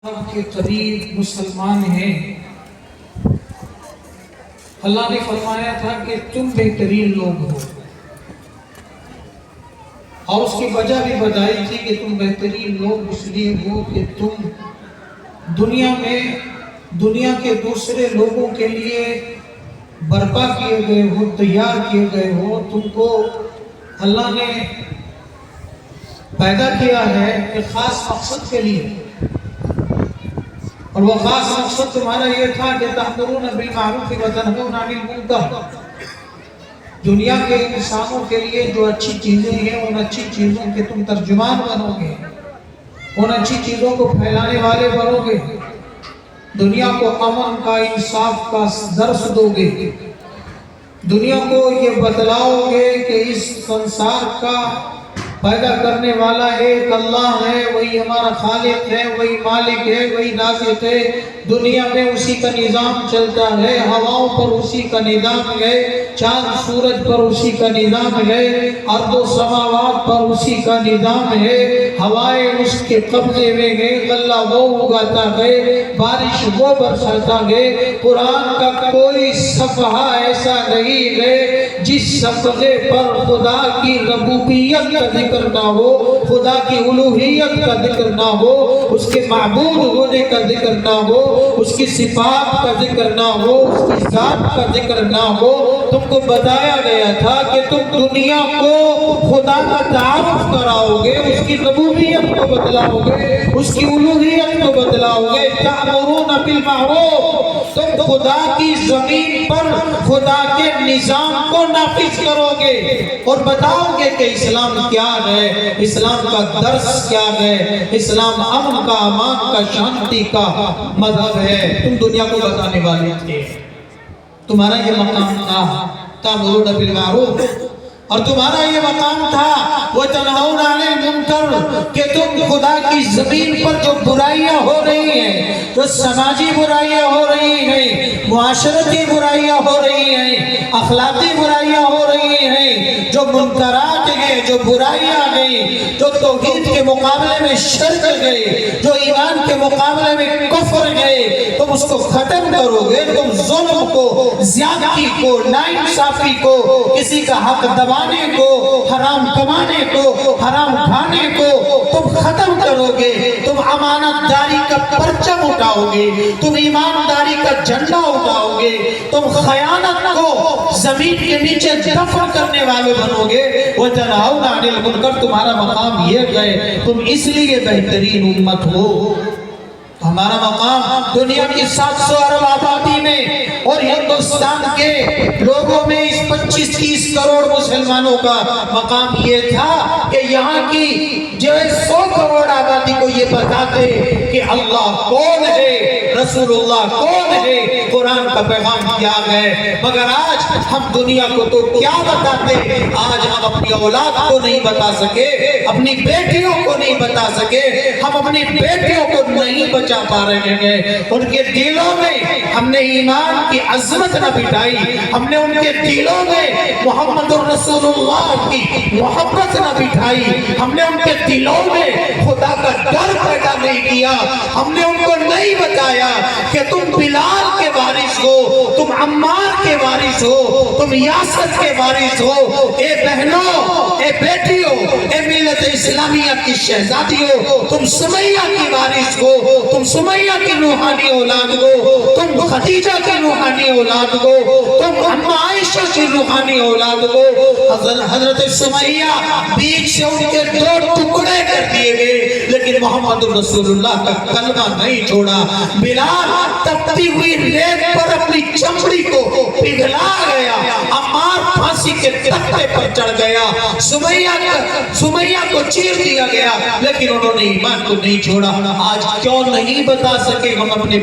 کے قریب مسلمان ہیں۔ اللہ نے فرمایا تھا کہ تم بہترین لوگ ہو، اور اس کی وجہ بھی بتائی تھی کہ تم بہترین لوگ اس لیے ہو کہ تم دنیا میں دنیا کے دوسرے لوگوں کے لیے برپا کیے گئے ہو، تیار کیے گئے ہو۔ تم کو اللہ نے پیدا کیا ہے ایک خاص مقصد کے لیے، اور وہ خاص مقصد تمہارا یہ تھا کہ تأمرون بالمعروف وتنہون عن المنکر۔ دنیا کے انسانوں کے لیے جو اچھی چیزیں ہیں ان اچھی چیزوں کے تم ترجمان بنو گے، ان اچھی چیزوں کو پھیلانے والے بنو گے، دنیا کو امن کا، انصاف کا درس دو گے، دنیا کو یہ بتلاؤ گے کہ اس سنسار کا پیدا کرنے والا ایک اللہ ہے، وہی ہمارا خالق ہے، وہی مالک ہے، وہی رازق ہے۔ دنیا میں اسی کا نظام چلتا ہے، ہواؤں پر اسی کا نظام ہے، چاند سورج پر اسی کا نظام ہے، ارض و سماوات پر اسی کا نظام ہے۔ ہوائیں اس کے قبضے میں ہے، غلہ وہ اگاتا ہے، بارش وہ برساتا ہے۔ قرآن کا کوئی صفحہ ایسا نہیں ہے جس صفحے پر خدا کی ربوبیت کا ذکر نہ ہو، خدا کی الوہیت کا ذکر نہ ہو، اس کے معبود ہونے کا ذکر نہ ہو، اس کی صفات کا ذکر نہ ہو، اس کی ذات کا ذکر نہ ہو۔ تم کو بتایا گیا تھا کہ تم دنیا کو خدا کا تعارف کراؤ گے، اس کی ربوبیت کو بتلاؤ گے، اس کی الوہیت کو بتلاؤ گے۔ تأمرون بالمعروف، تم خدا کی زمین پر خدا کے نظام کو نافذ کرو گے اور بتاؤ گے کہ اسلام کیا ہے، اسلام کا درس کیا ہے، اسلام امن کا، امان کا، شانتی کا مذہب ہے۔ تم دنیا کو بتانے والے تھے، تمہارا یہ مقام تھا تأمرون بالمعروف، اور تمہارا یہ مقام تھا وتنہون عن المنکر، کہ تم خدا کی زمین پر جو برائیاں ہو رہی ہیں، جو سماجی برائیاں ہو رہی ہیں، معاشرتی برائیاں ہو رہی ہیں، اخلاقی برائیاں ہو رہی ہیں، جو منکرات ہیں، جو برائیاں ہیں، جو توحید کے مقابلے میں شرک گئے، جو ایمان کے مقابلے میں کفر گئے، تم اس کو ختم کرو گے۔ تم ظلم کو، زیادتی کو، ناانصافی کو، کسی کا حق دبانے کو، حرام کمانے کو، حرام کھانے کو تم ختم کرو گے۔ تم امانت داری کا پرچم اٹھاؤ گے، تم ایمانداری کا جھنڈا اٹھاؤ گے، تم خیانت کو زمین کے نیچے دفن کرنے والے بنو گے۔ وتنہون عن المنکر، تمہارا مقام یہ ہے، تم اس لیے بہترین امت ہو۔ ہمارا مقام دنیا کی 700 ارب آبادی میں اور ہندوستان کے لوگوں میں اس 25-30 کروڑ مسلمانوں کا مقام یہ تھا کہ یہاں کی جو 100 کروڑ آبادی کو یہ بتاتے کہ اللہ کون ہے، رسول اللہ کون ہے، قرآن کا پیغام کیا ہے۔ مگر آج ہم دنیا کو تو کیا بتاتے، آج ہم اپنی اولاد کو نہیں بتا سکے، اپنی بیٹیوں کو نہیں بتا سکے، ہم اپنی بیٹیوں کو نہیں بچا پا رہے ہیں۔ ان کے دلوں میں ہم نے ایمان کی عظمت نہ بٹھائی، ہم نے ان کے دلوں میں محمد الرسول اللہ کی محبت نہ بٹھائی، ہم نے ان کے دلوں میں خدا کا ڈر پیدا نہیں کیا، ہم نے ان کو نہیں بتایا کہ تم بلال کے وارث ہو، تم عمار کے وارث ہو، تم یاسر کے وارث ہو۔ اے بہنوں، اے بیٹیوں، اے ملت اسلامیہ کی شہزادیوں، تم سمیہ کی وارث ہو، تم سمیہ کی روحانی اولاد ہو، تم خدیجہ کی روحانی اولاد ہو، تم ام عائشہ کی روحانی اولاد ہو۔ حضرت سمیہ بیچ سے ان کے 2 ٹکڑے کر دیے گئے، لیکن محمد الرسول اللہ کا کلمہ نہیں چھوڑا۔ بلال تپتی ہوئی ریت پر اپنی چمڑی کو پگھلا گیا، عمار پھانسی کے تختے پر چڑھ گیا، سمیہ کو چیر دیا گیا، لیکن انہوں نے ایمان کو نہیں چھوڑا۔ آج کیوں نہیں بتا سکے ہم اپنے